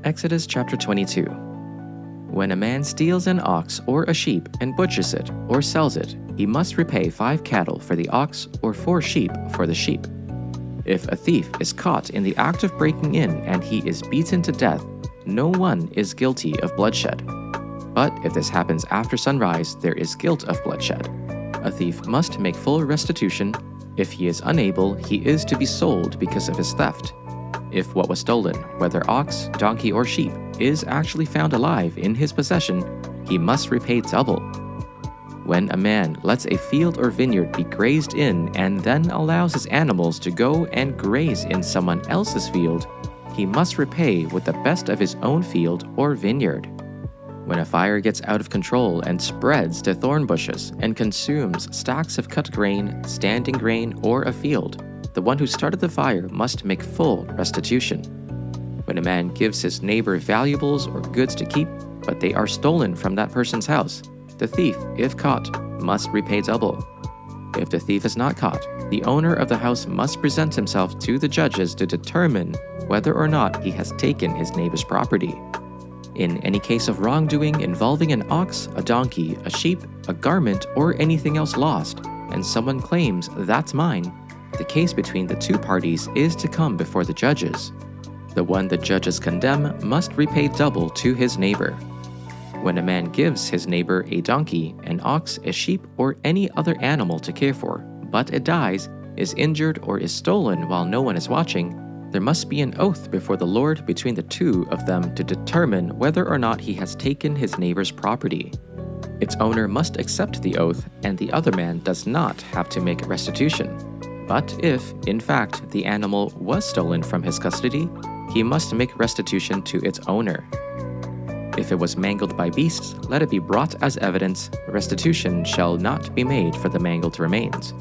Exodus chapter 22. When a man steals an ox or a sheep and butchers it or sells it, he must repay 5 cattle for the ox or 4 sheep for the sheep. If a thief is caught in the act of breaking in and he is beaten to death, no one is guilty of bloodshed. But if this happens after sunrise, there is guilt of bloodshed. A thief must make full restitution. If he is unable, he is to be sold because of his theft. If what was stolen, whether ox, donkey, or sheep, is actually found alive in his possession, he must repay double. When a man lets a field or vineyard be grazed in and then allows his animals to go and graze in someone else's field, he must repay with the best of his own field or vineyard. When a fire gets out of control and spreads to thorn bushes and consumes stacks of cut grain, standing grain, or a field, the one who started the fire must make full restitution. When a man gives his neighbor valuables or goods to keep, but they are stolen from that person's house, the thief, if caught, must repay double. If the thief is not caught, the owner of the house must present himself to the judges to determine whether or not he has taken his neighbor's property. In any case of wrongdoing involving an ox, a donkey, a sheep, a garment, or anything else lost, and someone claims that's mine, the case between the two parties is to come before the judges. The one the judges condemn must repay double to his neighbor. When a man gives his neighbor a donkey, an ox, a sheep, or any other animal to care for, but it dies, is injured, or is stolen while no one is watching, there must be an oath before the Lord between the two of them to determine whether or not he has taken his neighbor's property. Its owner must accept the oath, and the other man does not have to make restitution. But if, in fact, the animal was stolen from his custody, he must make restitution to its owner. If it was mangled by beasts, let it be brought as evidence. Restitution shall not be made for the mangled remains.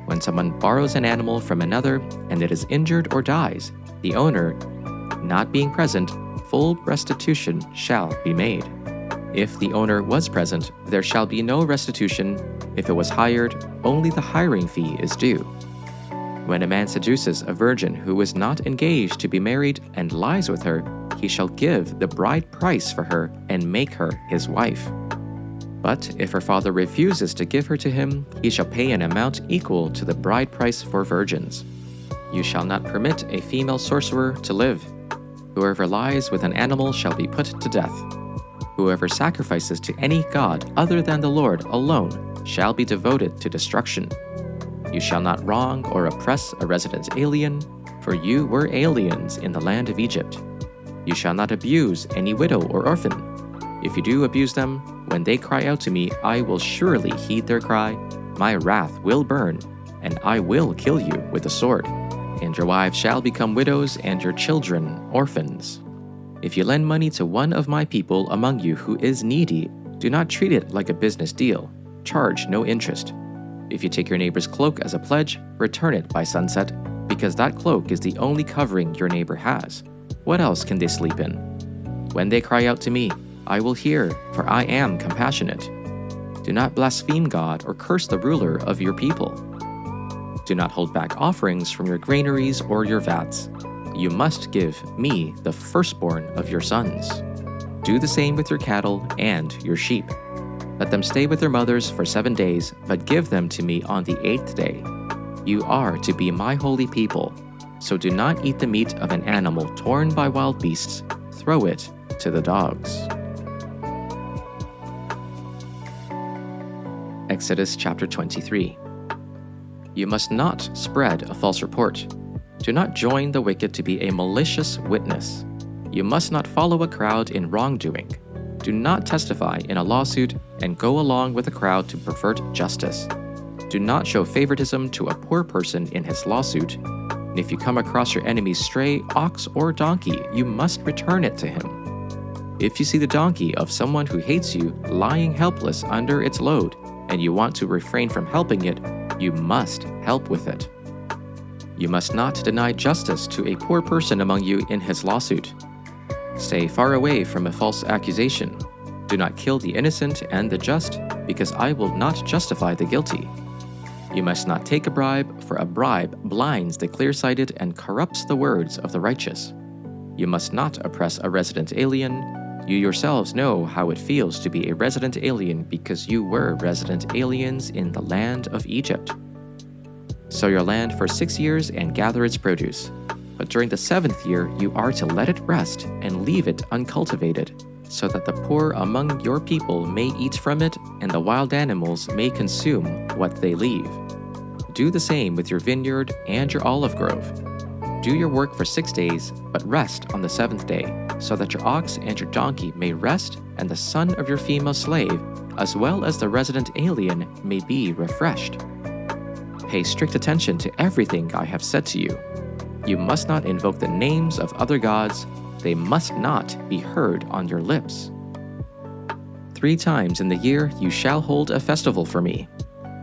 When someone borrows an animal from another and it is injured or dies, the owner, not being present, full restitution shall be made. If the owner was present, there shall be no restitution. If it was hired, only the hiring fee is due. When a man seduces a virgin who is not engaged to be married and lies with her, he shall give the bride price for her and make her his wife. But if her father refuses to give her to him, he shall pay an amount equal to the bride price for virgins. You shall not permit a female sorcerer to live. Whoever lies with an animal shall be put to death. Whoever sacrifices to any god other than the Lord alone shall be devoted to destruction. You shall not wrong or oppress a resident alien, for you were aliens in the land of Egypt. You shall not abuse any widow or orphan. If you do abuse them, when they cry out to me, I will surely heed their cry. My wrath will burn, and I will kill you with the sword. And your wives shall become widows, and your children orphans. If you lend money to one of my people among you who is needy, do not treat it like a business deal. Charge no interest. If you take your neighbor's cloak as a pledge, return it by sunset, because that cloak is the only covering your neighbor has. What else can they sleep in? When they cry out to me, I will hear, for I am compassionate. Do not blaspheme God or curse the ruler of your people. Do not hold back offerings from your granaries or your vats. You must give me the firstborn of your sons. Do the same with your cattle and your sheep. Let them stay with their mothers for 7 days, but give them to me on the 8th day. You are to be my holy people, so do not eat the meat of an animal torn by wild beasts. Throw it to the dogs. Exodus chapter 23. You must not spread a false report. Do not join the wicked to be a malicious witness. You must not follow a crowd in wrongdoing. Do not testify in a lawsuit and go along with a crowd to pervert justice. Do not show favoritism to a poor person in his lawsuit. And if you come across your enemy's stray ox or donkey, you must return it to him. If you see the donkey of someone who hates you lying helpless under its load, and you want to refrain from helping it, you must help with it. You must not deny justice to a poor person among you in his lawsuit. Stay far away from a false accusation. Do not kill the innocent and the just, because I will not justify the guilty. You must not take a bribe, for a bribe blinds the clear-sighted and corrupts the words of the righteous. You must not oppress a resident alien. You yourselves know how it feels to be a resident alien because you were resident aliens in the land of Egypt. Sow your land for 6 years and gather its produce. But during the 7th year you are to let it rest and leave it uncultivated, so that the poor among your people may eat from it and the wild animals may consume what they leave. Do the same with your vineyard and your olive grove. Do your work for 6 days, but rest on the 7th day, so that your ox and your donkey may rest, and the son of your female slave, as well as the resident alien, may be refreshed. Pay strict attention to everything I have said to you. You must not invoke the names of other gods. They must not be heard on your lips. 3 times in the year you shall hold a festival for me.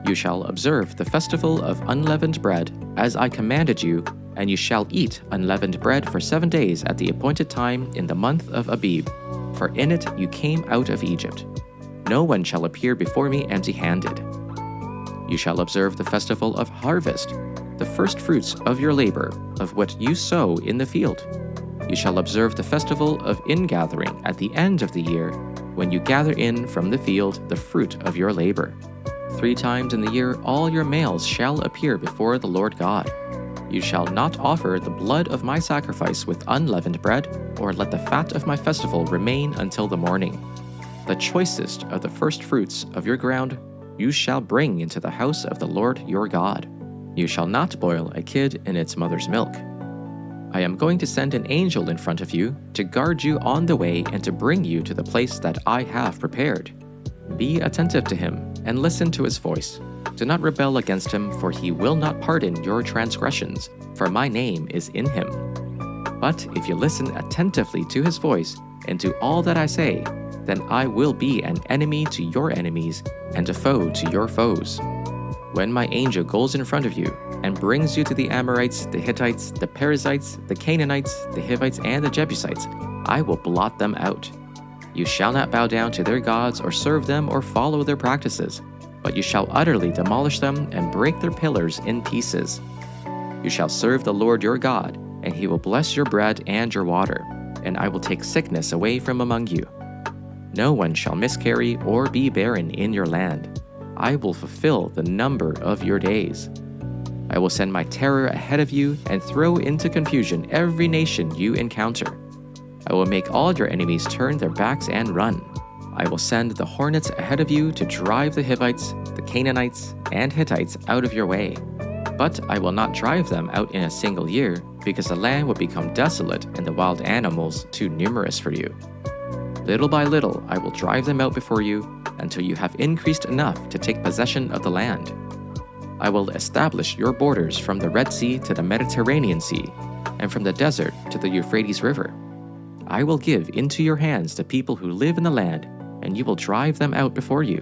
You shall observe the festival of unleavened bread, as I commanded you, and you shall eat unleavened bread for 7 days at the appointed time in the month of Abib, for in it you came out of Egypt. No one shall appear before me empty-handed. You shall observe the festival of harvest, the first fruits of your labor, of what you sow in the field. You shall observe the festival of ingathering at the end of the year, when you gather in from the field the fruit of your labor. 3 times in the year all your males shall appear before the Lord God. You shall not offer the blood of my sacrifice with unleavened bread, or let the fat of my festival remain until the morning. The choicest of the first fruits of your ground you shall bring into the house of the Lord your God. You shall not boil a kid in its mother's milk. I am going to send an angel in front of you to guard you on the way and to bring you to the place that I have prepared. Be attentive to him and listen to his voice. Do not rebel against him, for he will not pardon your transgressions, for my name is in him. But if you listen attentively to his voice and to all that I say, then I will be an enemy to your enemies and a foe to your foes. When my angel goes in front of you and brings you to the Amorites, the Hittites, the Perizzites, the Canaanites, the Hivites, and the Jebusites, I will blot them out. You shall not bow down to their gods or serve them or follow their practices, but you shall utterly demolish them and break their pillars in pieces. You shall serve the Lord your God, and he will bless your bread and your water, and I will take sickness away from among you. No one shall miscarry or be barren in your land. I will fulfill the number of your days. I will send my terror ahead of you and throw into confusion every nation you encounter. I will make all your enemies turn their backs and run. I will send the hornets ahead of you to drive the Hivites, the Canaanites, and Hittites out of your way. But I will not drive them out in a single year, because the land will become desolate and the wild animals too numerous for you. Little by little I will drive them out before you, until you have increased enough to take possession of the land. I will establish your borders from the Red Sea to the Mediterranean Sea, and from the desert to the Euphrates River. I will give into your hands the people who live in the land, and you will drive them out before you.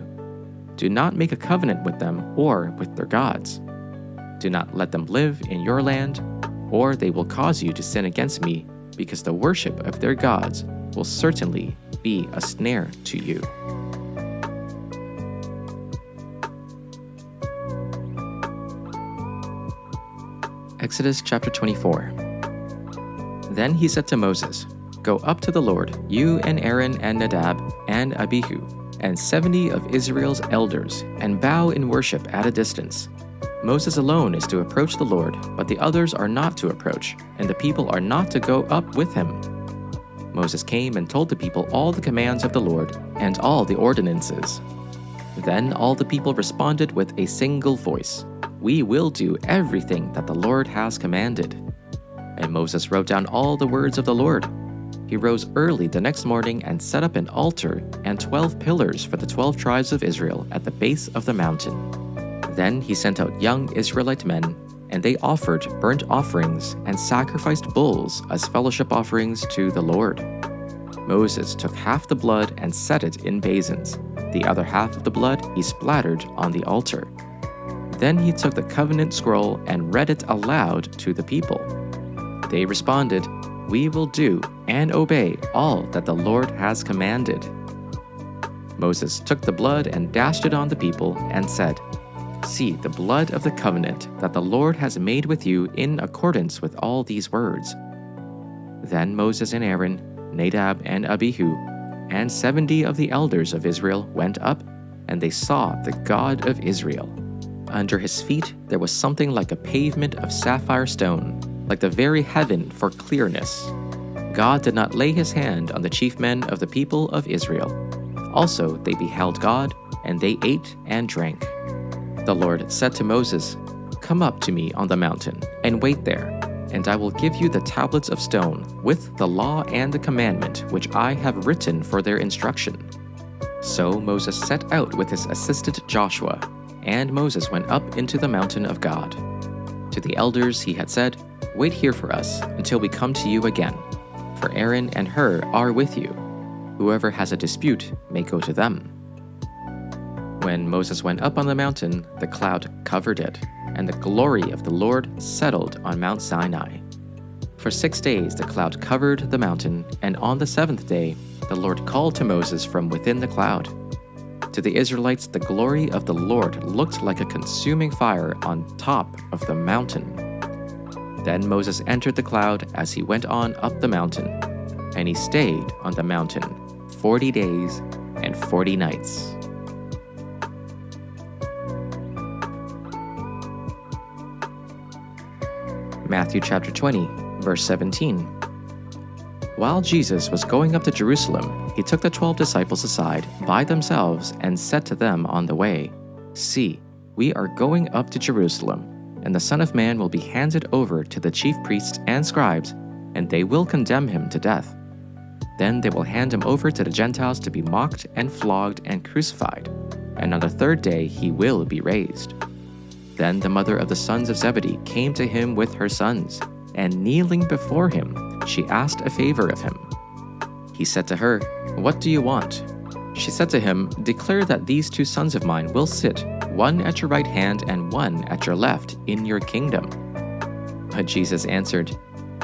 Do not make a covenant with them or with their gods. Do not let them live in your land, or they will cause you to sin against me, because the worship of their gods will certainly be a snare to you. Exodus chapter 24. Then he said to Moses, "Go up to the Lord, you and Aaron and Nadab and Abihu, and 70 of Israel's elders, and bow in worship at a distance. Moses alone is to approach the Lord, but the others are not to approach, and the people are not to go up with him." Moses came and told the people all the commands of the Lord and all the ordinances. Then all the people responded with a single voice, "We will do everything that the Lord has commanded." And Moses wrote down all the words of the Lord. He rose early the next morning and set up an altar and 12 pillars for the 12 tribes of Israel at the base of the mountain. Then he sent out young Israelite men, and they offered burnt offerings and sacrificed bulls as fellowship offerings to the Lord. Moses took half the blood and set it in basins. The other half of the blood he splattered on the altar. Then he took the covenant scroll and read it aloud to the people. They responded, "We will do and obey all that the Lord has commanded." Moses took the blood and dashed it on the people and said, "See the blood of the covenant that the Lord has made with you in accordance with all these words." Then Moses and Aaron, Nadab and Abihu, and 70 of the elders of Israel went up, and they saw the God of Israel. Under his feet there was something like a pavement of sapphire stone, like the very heaven for clearness. God did not lay his hand on the chief men of the people of Israel. Also they beheld God, and they ate and drank. The Lord said to Moses, "Come up to me on the mountain, and wait there, and I will give you the tablets of stone with the law and the commandment which I have written for their instruction." So Moses set out with his assistant Joshua, and Moses went up into the mountain of God. To the elders he had said, "Wait here for us until we come to you again, for Aaron and Hur are with you. Whoever has a dispute may go to them." When Moses went up on the mountain, the cloud covered it, and the glory of the Lord settled on Mount Sinai. For 6 days the cloud covered the mountain, and on the 7th day the Lord called to Moses from within the cloud. To the Israelites the glory of the Lord looked like a consuming fire on top of the mountain. Then Moses entered the cloud as he went on up the mountain, and he stayed on the mountain 40 days and 40 nights. Matthew chapter 20, verse 17. While Jesus was going up to Jerusalem, he took the 12 disciples aside by themselves and said to them on the way, "See, we are going up to Jerusalem, and the Son of Man will be handed over to the chief priests and scribes, and they will condemn him to death. Then they will hand him over to the Gentiles to be mocked and flogged and crucified, and on the 3rd day he will be raised." Then the mother of the sons of Zebedee came to him with her sons, and kneeling before him, she asked a favor of him. He said to her, "What do you want?" She said to him, "Declare that these 2 sons of mine will sit, one at your right hand and one at your left, in your kingdom." But Jesus answered,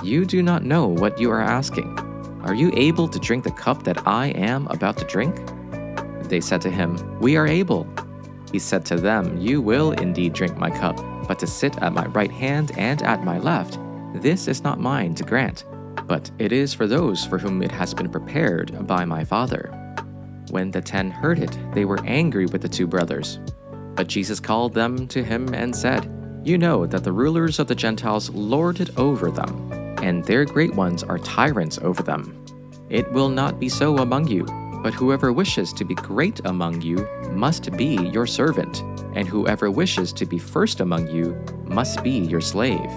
"You do not know what you are asking. Are you able to drink the cup that I am about to drink?" They said to him, "We are able." He said to them, "You will indeed drink my cup, but to sit at my right hand and at my left, this is not mine to grant, but it is for those for whom it has been prepared by my Father." When the 10 heard it, they were angry with the 2 brothers. But Jesus called them to him and said, "You know that the rulers of the Gentiles lord it over them, and their great ones are tyrants over them. It will not be so among you, but whoever wishes to be great among you must be your servant, and whoever wishes to be first among you must be your slave.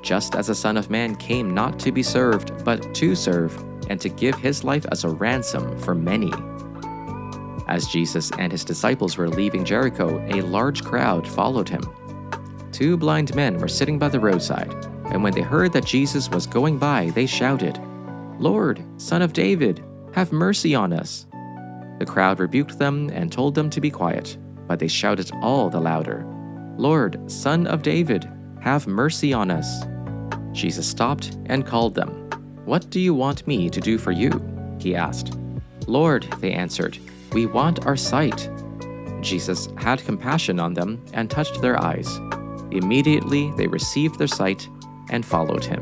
Just as the Son of Man came not to be served, but to serve, and to give his life as a ransom for many." As Jesus and his disciples were leaving Jericho, a large crowd followed him. 2 blind men were sitting by the roadside, and when they heard that Jesus was going by, they shouted, "Lord, Son of David, have mercy on us." The crowd rebuked them and told them to be quiet, but they shouted all the louder, "Lord, Son of David, have mercy on us." Jesus stopped and called them. "What do you want me to do for you?" he asked. "Lord," they answered, "we want our sight." Jesus had compassion on them and touched their eyes. Immediately they received their sight and followed him.